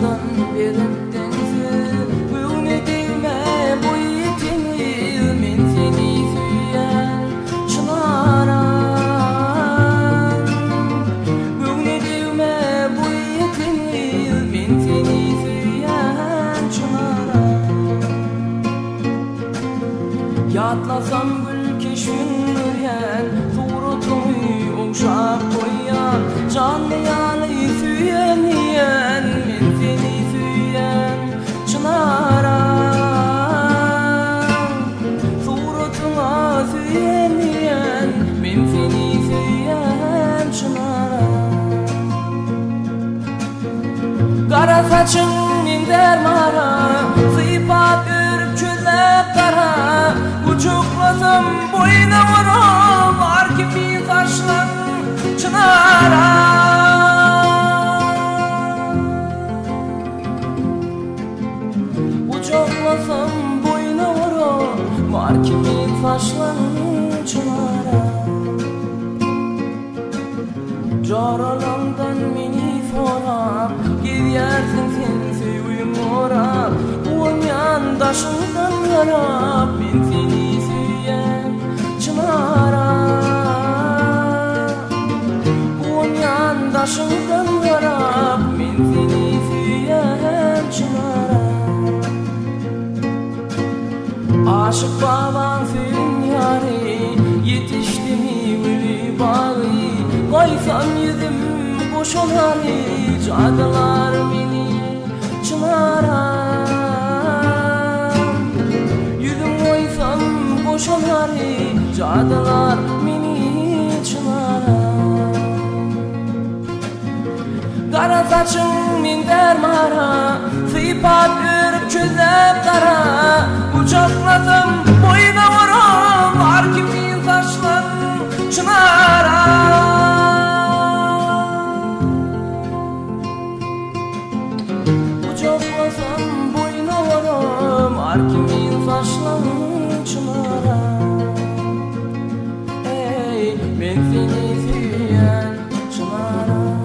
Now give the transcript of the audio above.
baştan berip denzi Bugüne değme bu yetini men seni süyen çınaram Bugüne değme bu yetini men seni süyen çınaram Yatlasam gül keşfünüryen Tuğrutunu okşap koyan Canlı yanı süyen yen men seni süyen çınaram Tuğrutuna süyen yen men seni süyen çınaram Kara saçın men dermara Sıйпап örüp çözlep kara Uçuklasam boyuna vurup var kimi taşlan çınaram Uçuklasam boyuna vurup var kimi taşlan çınaram Jaralamdan meni sorap gidersin sen süyüm orap Uyan daşından yarap men seni süyen çınaram Uyan daşından yarap men seni süyen çınaram Aşık baban süyün yari yetişti mi ülü bağı Koysam yüzüm boş olar cadılar beni çınaram Yüzüm koysam boş olar cadılar beni çınaram Kara saçın men dermara Sıйпап örüp çözlep kara Uçaklasam boyuna vurup var kimin saçlan çınaram Uçaklasam boyuna vurup var kimin saçlan çınaram Ey men seni süyen çınaram